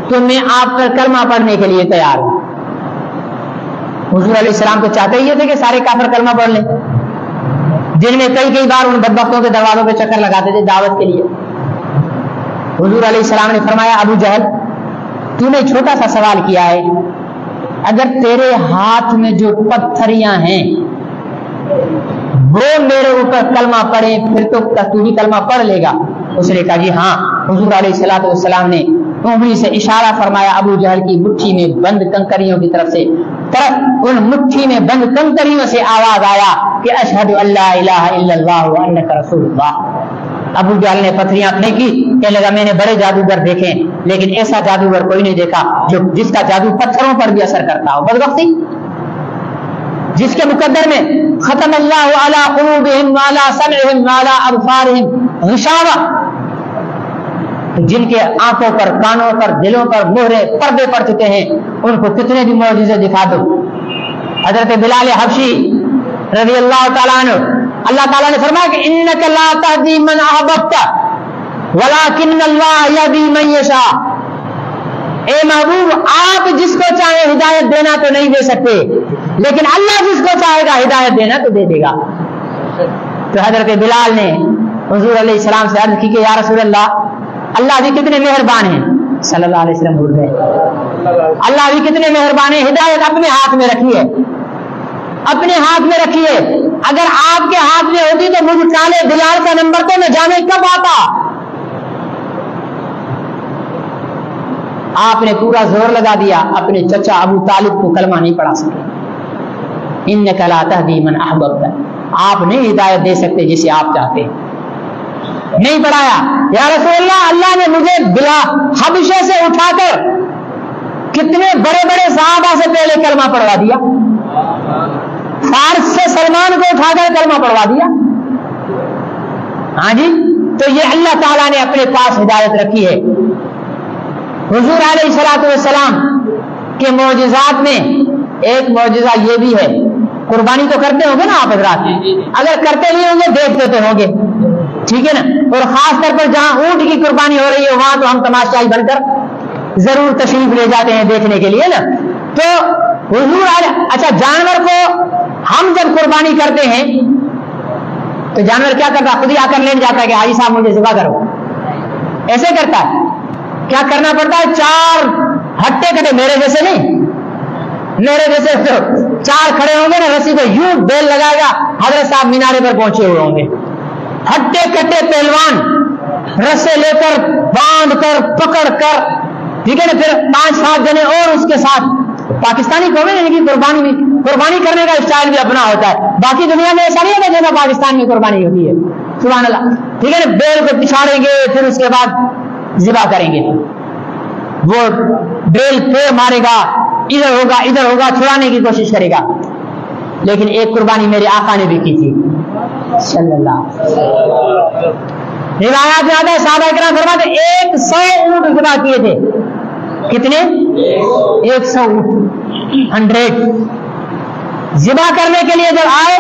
تو میں آپ پر کلمہ پڑھنے کے لیے تیار ہوں. حضور علیہ السلام کو چاہتے ہی تھے کہ سارے کافر کلمہ پڑھ لیں, جن میں کئی بار ان بدبختوں کے دروازوں پہ چکر لگاتے تھے دعوت کے لیے. حضور علیہ السلام نے فرمایا ابو جہل تو نے چھوٹا سا سوال کیا ہے, اگر تیرے ہاتھ میں جو پتھریاں ہیں وہ میرے اوپر کلمہ پڑھے پھر تو بھی کلمہ پڑھ لے گا. اس نے کہا جی ہاں. حضور علیہ الصلوۃ والسلام نے انگلی سے اشارہ فرمایا ابو جہل کی مٹھی میں بند کنکریوں کی طرف سے, ان مٹھی میں بند کنکریوں سے آواز آیا کہ اشہد ان لا الہ الا اللہ وانک رسول اللہ. ابو جہل نے پتھریاں پھینکی, کہنے لگا میں نے بڑے جادوگر دیکھے لیکن ایسا جادوگر کوئی نہیں دیکھا جس کا جادو پتھروں پر بھی اثر کرتا ہو. بدبختی جس کے مقدر میں ختم اللہ علی قلوبہم وعلی سمعہم وعلی ابصارہم غشاوہ, جن کے آنکھوں پر, کانوں پر, دلوں پر مہرے پردے پڑ چکے ہیں, ان کو کتنے بھی معجزے دکھا دو. حضرت بلال حبشی رضی اللہ تعالیٰ عنہ, اللہ تعالیٰ نے فرمایا کہ انک لا تہدی من احببت ولکن اللہ یہدی من یشاء. اے محبوب آپ جس کو چاہے ہدایت دینا تو نہیں دے سکتے, لیکن اللہ جس کو چاہے گا ہدایت دینا تو دے دے گا. تو حضرت بلال نے حضور علیہ السلام سے عرض کی کہ یا رسول اللہ بھی کتنے مہربان ہیں. صلی اللہ علیہ وسلم بول رہے اللہ بھی کتنے مہربان ہیں, ہدایت اپنے ہاتھ میں رکھیے, اپنے ہاتھ میں رکھیے. اگر آپ کے ہاتھ میں ہوتی تو مجھ کالے بلال کا نمبر تو نہ جانے کب آتا. آپ نے پورا زور لگا دیا, اپنے چچا ابو طالب کو کلمہ نہیں پڑھا سکے. انک لا تہدی من احببت, آپ نہیں ہدایت دے سکتے جسے آپ چاہتے ہیں. نہیں پڑھایا. یا رسول اللہ, اللہ نے مجھے بلا حبشے سے اٹھا کر کتنے بڑے بڑے صحابہ سے پہلے کلمہ پڑھوا دیا. فارس سے سلمان کو اٹھا کر کلمہ پڑھوا دیا. ہاں جی, تو یہ اللہ تعالیٰ نے اپنے پاس ہدایت رکھی ہے. حضور علیہ الصلوۃ والسلام کے معجزات میں ایک معجزہ یہ بھی ہے, قربانی تو کرتے ہوں گے نا آپ حضرات, اگر کرتے نہیں ہوں گے دیکھتے تو ہوں گے, ٹھیک ہے نا, اور خاص طور پر جہاں اونٹ کی قربانی ہو رہی ہے وہاں تو ہم تماشائی بن کر ضرور تشریف لے جاتے ہیں دیکھنے کے لیے نا. تو حضور اچھا جانور کو ہم جب قربانی کرتے ہیں تو جانور کیا کرتا ہے, خود ہی آ کر لیٹ جاتا ہے کہ حاجی صاحب مجھے ذبح کرو, ایسے کرتا ہے. کیا کرنا پڑتا ہے, 4 ہٹے کٹے, میرے جیسے نہیں, میرے جیسے تو 4 کھڑے ہوں گے نا, رسی کو یوں بیل لگائے گا, حضرت صاحب مینارے پر پہنچے ہوئے ہوں گے. ہٹے کٹے پہلوان رسے لے کر باندھ کر پکڑ کر, ٹھیک ہے نا, پھر 5-7 جنے اور اس کے ساتھ. پاکستانی قومیں یعنی کہ قربانی کرنے کا اسٹائل بھی اپنا ہوتا ہے, باقی دنیا میں ایسا نہیں ہوتا جیسا پاکستان میں قربانی ہوتی ہے. سبحان اللہ, ٹھیک ہے نا. بیل کو پچھاڑیں گے, پھر اس کے بعد ذبح کریں گے, وہ بیل پھیر مارے گا, ادھر ہوگا چھڑانے کی کوشش کرے گا. لیکن ایک قربانی میرے آقا نے بھی کی تھی صلی اللہ. روایات میں آتا ہے صحابہ کرام فرماتے 100 اونٹ ذبح کیے تھے, کتنے؟ 100 اونٹ 100 ذبح کرنے کے لیے جب آئے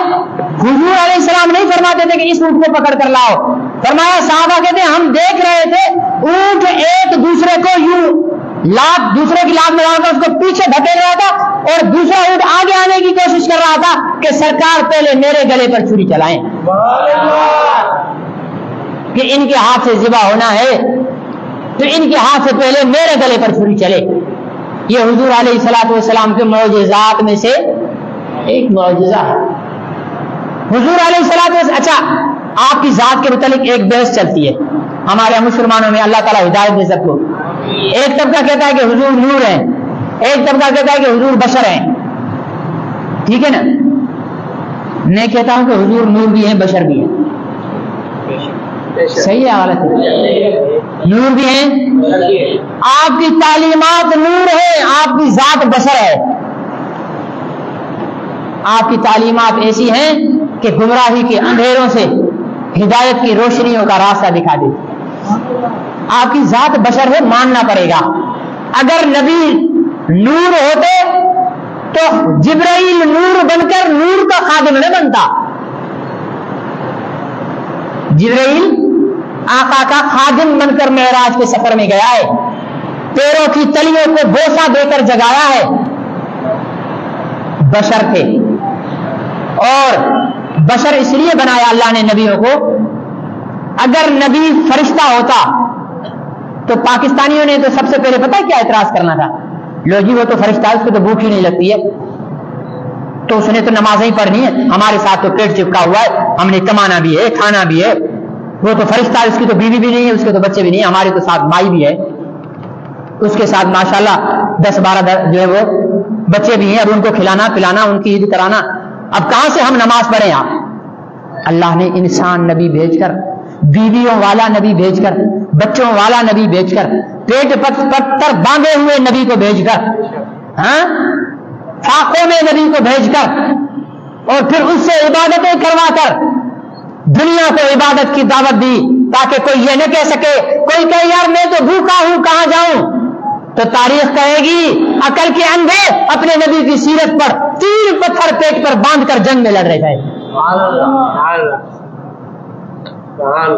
حضور علیہ السلام نہیں فرماتے تھے کہ اس اونٹ کو پکڑ کر لاؤ. فرمایا صحابہ کہتے ہیں ہم دیکھ رہے تھے اونٹ ایک دوسرے کو یوں لات دوسرے کی لات میں ڈال کر اس کو پیچھے دھکیل رہا تھا اور دوسرا اونٹ آگے آنے کی کوشش کر رہا تھا کہ سرکار پہلے میرے گلے پر چھری چلائیں کہ ان کے ہاتھ سے ذبح ہونا ہے تو ان کے ہاتھ سے پہلے میرے گلے پر چھری چلے. یہ حضور علیہ الصلوۃ والسلام کے معجزات میں سے ایک معجزہ ہے. حضور علیہ الصلوۃ والسلام اچھا آپ کی ذات کے متعلق ایک بحث چلتی ہے ہمارے مسلمانوں میں. اللہ تعالیٰ ہدایت دے سب کو. ایک طبقہ کہتا ہے کہ حضور نور ہیں, ایک طبقہ کہتا ہے کہ حضور بشر ہیں. ٹھیک ہے نا؟ میں کہتا ہوں کہ حضور نور بھی ہیں بشر بھی ہیں. صحیح ہے غلط ہے؟ نور بھی ہیں. آپ کی تعلیمات نور ہے, آپ کی ذات بشر ہے. آپ کی تعلیمات ایسی ہیں کہ گمراہی کے اندھیروں سے ہدایت کی روشنیوں کا راستہ دکھا دے. آپ کی ذات بشر ہے, ماننا پڑے گا. اگر نبی نور ہوتے تو جبرائیل نور بن کر نور کا خادم نہ بنتا. جبرائیل آقا کا خادم بن کر معراج کے سفر میں گیا ہے, پیروں کی تلیوں کو بوسہ دے کر جگایا ہے. بشر تھے اور بشر اس لیے بنایا اللہ نے نبیوں کو. اگر نبی فرشتہ ہوتا تو پاکستانیوں نے تو سب سے پہلے پتہ کیا اعتراض کرنا تھا, لو جی وہ تو فرشتہ ہے, اس کو تو بھوک ہی نہیں لگتی ہے, تو اس نے تو نمازیں ہی پڑھنی ہے, ہمارے ساتھ تو پیٹ چپکا ہوا ہے, ہم نے کمانا بھی ہے کھانا بھی ہے. وہ تو فرشتہ ہے, اس کی تو بیوی بھی نہیں ہے, اس کے تو بچے بھی نہیں, ہمارے تو ساتھ مائی بھی ہے, اس کے ساتھ ماشاءاللہ 10-12 جو ہے وہ بچے بھی ہیں, اب ان کو کھلانا پلانا, ان کی عید کرانا. اب کہاں سے ہم نماز پڑھیں؟ آپ اللہ نے انسان نبی بھیج کر, بیویوں والا نبی بھیج کر, بچوں والا نبی بھیج کر, پیٹ پتھر باندھے ہوئے نبی کو بھیج کر, ہاں فاقوں میں نبی کو بھیج کر, اور پھر اس سے عبادتیں کروا کر دنیا کو عبادت کی دعوت دی, تاکہ کوئی یہ نہ کہہ سکے, کوئی کہے یار میں تو بھوکا ہوں کہاں جاؤں, تو تاریخ کہے گی عقل کے اندھے اپنے نبی کی سیرت پر 3 پتھر پیٹ پر باندھ کر جنگ میں لڑ رہے تھے.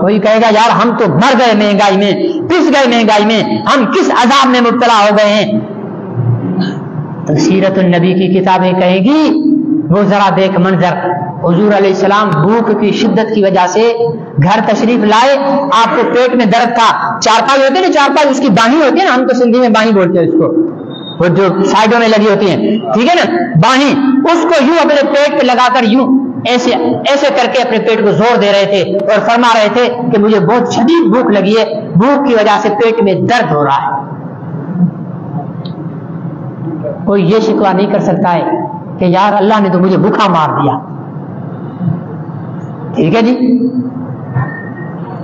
کوئی کہے گا یار ہم تو مر گئے مہنگائی میں, پس گئے مہنگائی میں, ہم کس عذاب میں مبتلا ہو گئے ہیں. تو سیرت النبی کی کتابیں کہیں گی وہ ذرا دیکھ منظر, حضور علیہ السلام بھوک کی شدت کی وجہ سے گھر تشریف لائے, آپ کو پیٹ میں درد تھا, چارپائی ہوتے ہیں نا, چارپائی اس کی باہی ہوتی ہے نا, ہم تو سندھی میں باہی بولتے ہیں اس کو, وہ جو سائڈوں میں لگی ہوتی ہیں, ٹھیک ہے نا, باہی, اس کو یوں اپنے پیٹ پہ لگا کر یوں ایسے ایسے کر کے اپنے پیٹ کو زور دے رہے تھے اور فرما رہے تھے کہ مجھے بہت شدید بھوک لگی ہے, بھوک کی وجہ سے پیٹ میں درد ہو رہا ہے. کوئی یہ شکوہ نہیں کر سکتا ہے کہ یار اللہ نے تو مجھے بھوکا مار دیا. ٹھیک ہے جی,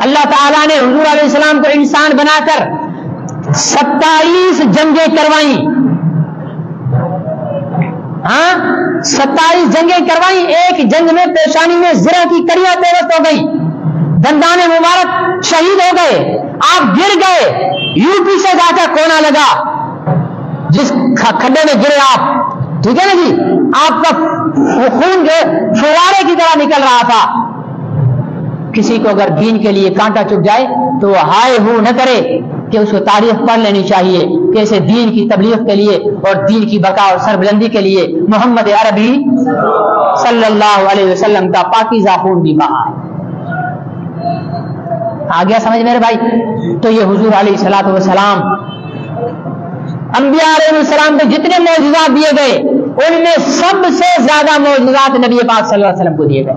اللہ تعالیٰ نے حضور علیہ السلام کو انسان بنا کر 27 جنگیں کروائیں. ہاں 27 جنگیں کروائیں. ایک جنگ میں پیشانی میں زرہ کی کڑیاں پیوست ہو گئی, دندان مبارک شہید ہو گئے, آپ گر گئے, یوں پیچھے جا کر کونا لگا, جس کھڈے میں گرے آپ, ٹھیک ہے نا جی, آپ کا خون جو فوارے کی طرح نکل رہا تھا. کسی کو اگر دین کے لیے کانٹا چپ جائے تو وہ ہائے ہو نہ کرے کہ اس کو تاریخ پڑھ لینی چاہیے کہ اسے دین کی تبلیغ کے لیے اور دین کی بقا اور سربلندی کے لیے محمد عربی صلی اللہ علیہ وسلم کا پاکیزہ خون بھی بہا ہے. آ گیا سمجھ میرے بھائی؟ تو یہ حضور علیہ الصلوۃ والسلام, انبیاء علیہ السلام کو جتنے معجزات دیے گئے ان میں سب سے زیادہ معجزات نبی پاک صلی اللہ علیہ وسلم کو دیے گئے.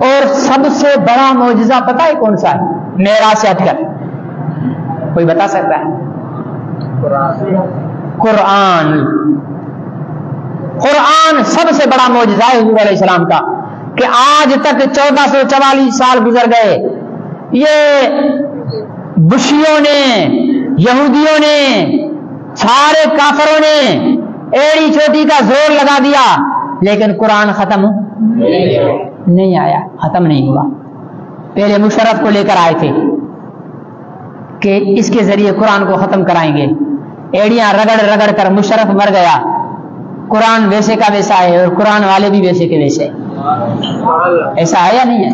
اور سب سے بڑا معجزہ پتہ ہے کون سا ہے؟ معراج سے ہٹ کر کوئی بتا سکتا ہے؟ قرآن. قرآن سب سے بڑا معجزہ ہے حضور علیہ السلام کا, کہ آج تک 1444 سال گزر گئے, یہ بشیوں نے, یہودیوں نے, سارے کافروں نے ایڑی چوٹی کا زور لگا دیا, لیکن قرآن ختم نہیں آیا, ختم نہیں ہوا. پہلے مشرف کو لے کر آئے تھے, کہ اس کے ذریعے قرآن کو ختم کرائیں گے. ایڑیاں رگڑ رگڑ کر مشرف مر گیا. قرآن ویسے کا ویسا ہے اور قرآن والے بھی ویسے کے ویسے. ایسا ہے یا نہیں ہے؟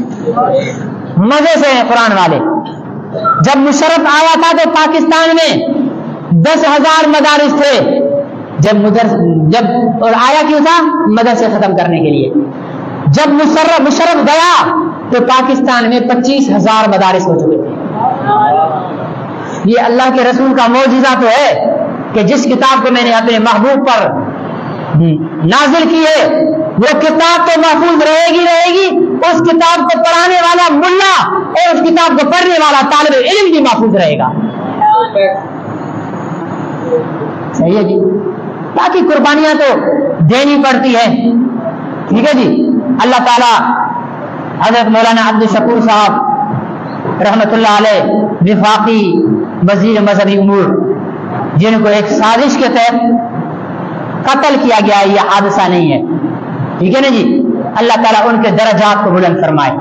مزے سے ہیں قرآن والے. جب مشرف آیا تھا تو پاکستان میں 10,000 مدارس تھے. جب اور آیا کیوں تھا؟ مدرسے ختم کرنے کے لیے. جب مشرف گیا تو پاکستان میں 25,000 مدارس ہو چکے تھے. یہ اللہ کے رسول کا معجزہ تو ہے کہ جس کتاب کو میں نے اپنے محبوب پر نازل کی ہے وہ کتاب تو محفوظ رہے گی. اس کتاب کو پڑھانے والا ملا اور اس کتاب کو پڑھنے والا طالب علم بھی محفوظ رہے گا. صحیح ہے جی. باقی قربانیاں تو دینی پڑتی ہے. ٹھیک ہے جی. اللہ تعالیٰ حضرت مولانا عبد الشکور صاحب رحمت اللہ علیہ وفاقی وزیر مذہبی امور جن کو ایک سازش کے تحت قتل کیا گیا ہے، یہ حادثہ نہیں ہے. ٹھیک ہے نا جی. اللہ تعالیٰ ان کے درجات کو بلند فرمائے.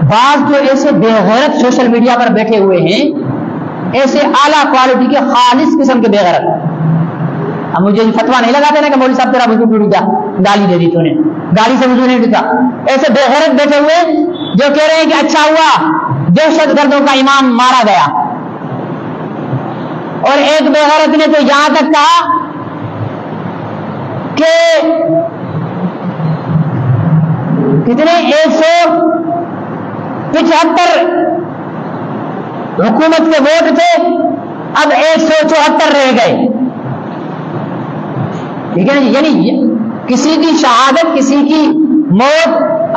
بعض جو ایسے بے غیرت سوشل میڈیا پر بیٹھے ہوئے ہیں، ایسے اعلیٰ کوالٹی کے خالص قسم کے بے غیرت. اب مجھے فتوا نہیں لگاتے نا کہ مولوی صاحب تیرا وضو ٹوٹ گیا، گالی دے دی تو نے، گالی سے وضو نہیں ٹوٹا. ایسے بے غیرت بیٹھے ہوئے جو کہہ رہے ہیں کہ اچھا ہوا دہشت گردوں کا امام مارا گیا. اور ایک بے غیرت نے تو یہاں تک کہا کہ کتنے 175 حکومت کے ووٹ تھے، اب 174 رہ گئے. ٹھیک ہے نا. یعنی کسی کی شہادت، کسی کی موت،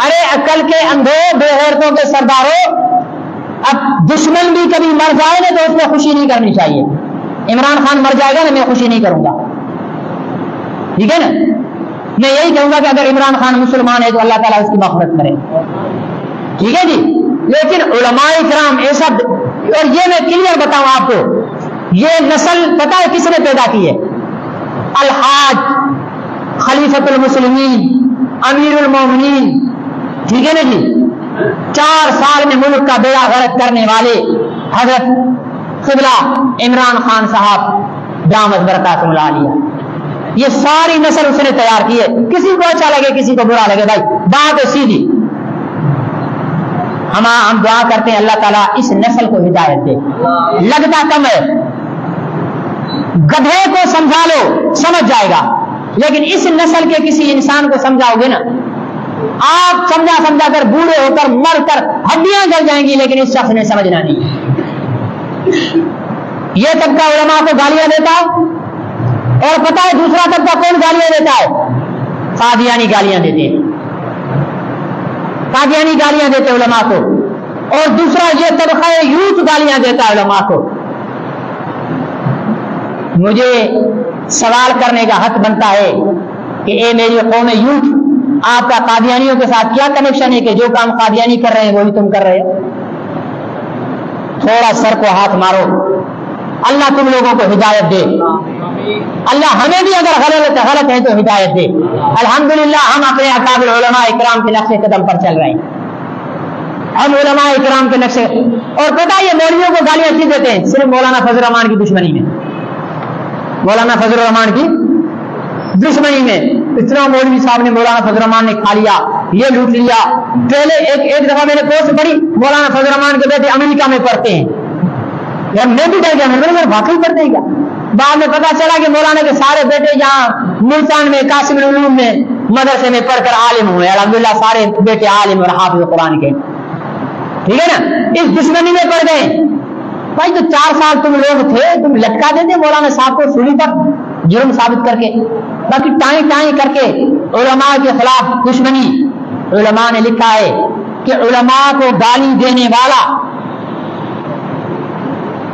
ارے عقل کے اندھو بے غیرتوں کے سرداروں، اب دشمن بھی کبھی مر جائے نا تو اس میں خوشی نہیں کرنی چاہیے. عمران خان مر جائے گا نا، میں خوشی نہیں کروں گا. ٹھیک ہے نا. میں یہی کہوں گا کہ اگر عمران خان مسلمان ہے تو اللہ تعالیٰ اس کی مغفرت کرے. ٹھیک ہے جی. لیکن علماء کرام ایسا، اور یہ میں کلیئر بتاؤں آپ کو، یہ نسل پتہ ہے کس نے پیدا کی ہے؟ الحاج خلیفۃ المسلمین امیر المومنین. ٹھیک ہے نا جی. 4 سال میں ملک کا بیڑا غرق کرنے والے حضرت قبلہ عمران خان صاحب دامت برکاتہ العالیہ. یہ ساری نسل اس نے تیار کی ہے. کسی کو اچھا لگے کسی کو برا لگے، بھائی بات ہے سیدھی. ہم دعا کرتے ہیں اللہ تعالیٰ اس نسل کو ہدایت دے. لگتا کم ہے، گدھے کو سمجھا لو سمجھ جائے گا، لیکن اس نسل کے کسی انسان کو سمجھاؤ گے نا، آپ سمجھا کر بوڑھے ہو کر مر کر ہڈیاں جل جائیں گی، لیکن اس شخص نے سمجھنا نہیں. یہ طبقہ علماء کو گالیاں دیتا ہے، اور پتہ ہے دوسرا طبقہ کون گالیاں دیتا ہے؟ قادیانی گالیاں دیتے ہیں. قادیانی گالیاں دیتے علماء کو. اور دوسرا یہ طبقہ یوتھ گالیاں دیتا ہے علماء کو. مجھے سوال کرنے کا حق بنتا ہے کہ اے میری قوم یوتھ، آپ کا قادیانیوں کے ساتھ کیا کنیکشن ہے کہ جو کام قادیانی کر رہے ہیں وہی تم کر رہے ہو؟ تھوڑا سر کو ہاتھ مارو. اللہ تم لوگوں کو ہدایت دے. اللہ ہمیں بھی اگر غلط ہے تو ہدایت دے. الحمدللہ ہم اپنے اکابر علماء اکرام کے نقش قدم پر چل رہے ہیں. ہم علماء اکرام کے نقشے، اور پتہ یہ مولویوں کو گالیاں کیوں دیتے ہیں؟ صرف مولانا فضل الرحمان کی دشمنی میں. مولانا فضل الرحمان کی دشمنی میں اتنا مولوی صاحب نے مولانا فضل الرحمان نے کھا لیا، یہ لوٹ لیا. پہلے ایک دفعہ میں نے پوسٹ پڑھی، مولانا فضل الرحمان کے بیٹے امریکہ میں پڑھتے ہیں. میں بھی ڈر گیا، میں نے واقعی پڑھتے ہیں کیا؟ بعد میں پتا چلا کہ مولانا کے سارے بیٹے یہاں ملتان میں قاسم العلوم میں مدرسے میں پڑھ کر عالم ہوئے. الحمدللہ سارے بیٹے عالم اور حافظ قرآن کے. ٹھیک ہے نا. اس دشمنی میں پڑ گئے. بھائی تو 4 سال تم لوگ تھے، تم لٹکا دیتے مولانا صاحب کو سولی پر جرم ثابت کر کے. باقی ٹائیں کر کے علماء کے خلاف دشمنی. علماء نے لکھا ہے کہ علماء کو گالی دینے والا،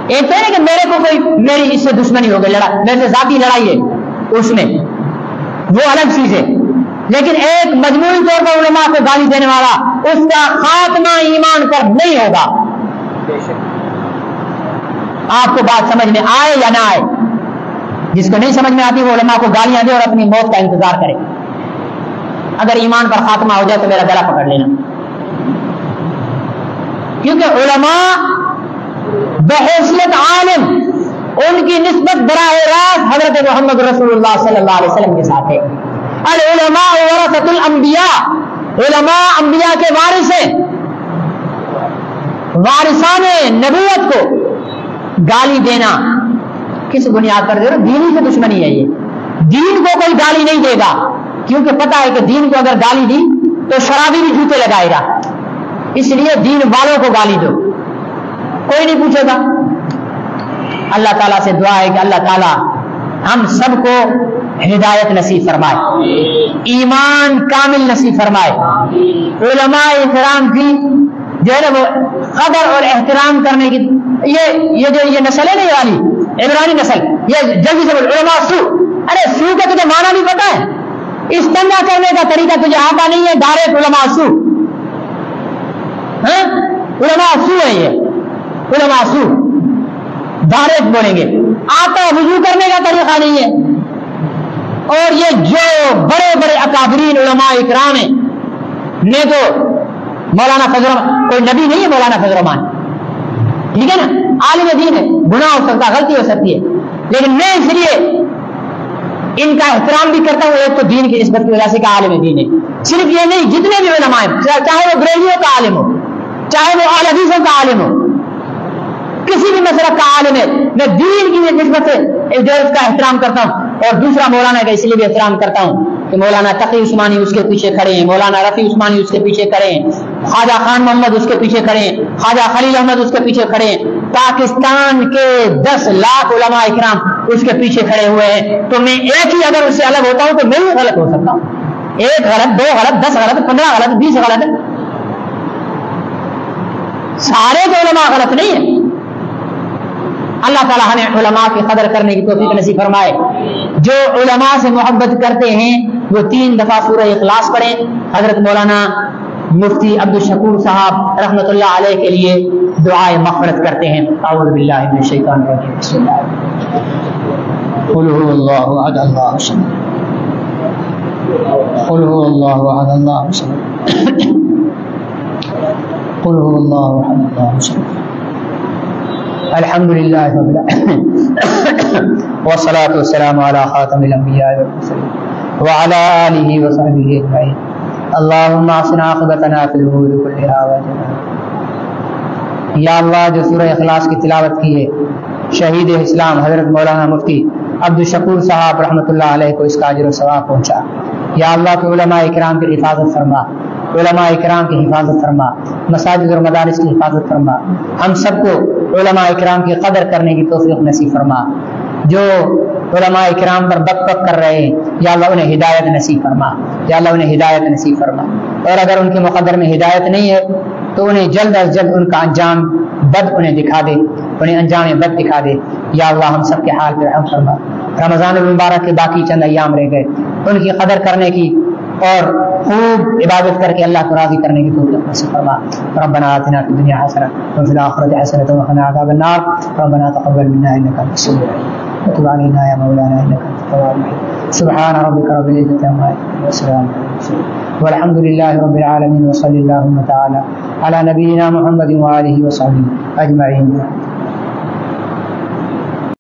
ایک تو ہے کہ میرے کو کوئی میری اس سے دشمنی ہو گئی، میرے سے ذاتی لڑائی ہے، اس میں وہ الگ چیز ہے. لیکن ایک مجموعی طور پر علماء کو گالی دینے والا، اس کا خاتمہ ایمان پر نہیں ہوگا. آپ کو بات سمجھ میں آئے یا نہ آئے، جس کو نہیں سمجھ میں آتی وہ علماء کو گالیاں دے اور اپنی موت کا انتظار کرے. اگر ایمان پر خاتمہ ہو جائے تو میرا گلا پکڑ لینا. کیونکہ علماء بحیثیت عالم ان کی نسبت براہ راست حضرت محمد رسول اللہ صلی اللہ علیہ وسلم کے ساتھ ہے. العلماء ورثۃ الانبیاء، علماء انبیاء کے وارث ہیں. وارثان نبوت کو گالی دینا کس بنیاد پر؟ دینی سے دشمنی ہے. یہ دین کو کوئی گالی نہیں دے گا، کیونکہ پتا ہے کہ دین کو اگر گالی دی تو شرابی بھی جوتے لگائے گا. اس لیے دین والوں کو گالی دو، کوئی نہیں پوچھے گا. اللہ تعالیٰ سے دعا ہے کہ اللہ تعالیٰ ہم سب کو ہدایت نصیب فرمائے، ایمان کامل نصیب فرمائے. علماء احترام کی جو ہے نا وہ قدر اور احترام کرنے کی یہ نسل ہے نا، یہ والی عمرانی نسل، یہ جلدی سے علماء سو. ارے سو کا تجھے معنی نہیں پتا ہے؟ استنجا کرنے کا طریقہ تجھے آتا نہیں ہے؟ ڈائریکٹ علماء سو، علماء سو ہے، یہ علماء سو ڈائریکٹ بولیں گے. آتا وضو کرنے کا طریقہ نہیں ہے. اور یہ جو بڑے بڑے اکابرین علماء اکرام ہیں نے تو مولانا فضل الرحمان، کوئی نبی نہیں ہے مولانا فضل الرحمان، ٹھیک ہے نا، عالم دین ہے، گناہ ہو سکتا، غلطی ہو سکتی ہے، لیکن میں اس لیے ان کا احترام بھی کرتا ہوں. ایک تو دین کی نسبت کی وجہ سے کہ عالم دین ہے. صرف یہ نہیں، جتنے بھی علماء ہیں، چاہے وہ بریلیوں کا عالم ہو، چاہے وہ اہل حدیثوں کا عالم ہو، کسی بھی مسلک کا عالم ہے، میں دین کی نسبت سے جو اس کا احترام کرتا ہوں. اور دوسرا مولانا کا اس لیے بھی احترام کرتا ہوں کہ مولانا تقی عثمانی اس کے پیچھے کھڑے ہیں، مولانا رفیع عثمانی اس کے پیچھے کھڑے ہیں، خواجہ خان محمد اس کے پیچھے کھڑے ہیں، خواجہ خلیل احمد اس کے پیچھے کھڑے ہیں، پاکستان کے 10 لاکھ علماء اکرام اس کے پیچھے کھڑے ہوئے ہیں. تو میں ایک ہی اگر اس سے الگ ہوتا ہوں تو میں بھی غلط ہو سکتا ہوں. 1 غلط، 2 غلط، 10 غلط، 15 غلط، 20 غلط، سارے جو علماء غلط نہیں ہیں. اللہ تعالیٰ ہمیں علماء کی قدر کرنے کی توفیق نصیب فرمائے. جو علماء سے محبت کرتے ہیں وہ 3 دفعہ سورہ اخلاص پڑھیں. حضرت مولانا مفتی عبدالشکور صاحب رحمۃ اللہ علیہ کے لیے دعائے مغفرت کرتے ہیں. اعوذ باللہ من الشیطان الرجیم. بسم اللہ قل هو الله احد الله الصمد قل هو الله احد الله الصمد قل هو الله احد الله الصمد الحمد لله رب العالمين والصلاة والسلام على خاتم الأنبياء والمرسلين وعلى آله وصحبه أجمعين. اللهم احسن عاقبتنا في الأمور كلها وأجرنا. یا اللہ جو سورہ اخلاص کی تلاوت کی ہے شہید اسلام حضرت مولانا مفتی عبدالشکور صاحب رحمۃ اللہ علیہ کو اس کا اجر و ثواب پہنچا. یا اللہ تو علماء اکرام کی حفاظت فرما، علماء اکرام کی حفاظت فرما، مساجد اور مدارس کی حفاظت فرما. ہم سب کو علماء اکرام کی قدر کرنے کی توفیق نصیب فرما. جو علماء اکرام پر بک بک کر رہے ہیں یا اللہ انہیں ہدایت نصیب فرما، یا اللہ انہیں ہدایت نصیب فرما. اور اگر ان کے مقدر میں ہدایت نہیں ہے تو انہیں جلد از جلد ان کا انجام بد انہیں دکھا دے، انہیں انجام بد دکھا دے. یا اللہ ہم سب کے حال پر رحم فرما. رمضان المبارک کے باقی چند ایام رہ گئے، ان کی قدر کرنے کی اور خوب عبادت کر کے اللہ کو راضی کرنے کی توفیق نصیب فرما. ربنا آتنا فی الدنیا حسنہ وفی الآخرۃ حسنۃ وقنا عذاب النار. ربنا تقبل منا انک انت السمیع العلیم وتب علینا یا مولانا انک انت التواب الرحیم. سبحان ربک رب العزة عما یصفون وسلام علی المرسلین والحمد للہ رب العالمین وصلی اللہم تعالی علی نبینا محمد وآلہ وصحبہ اجمعین.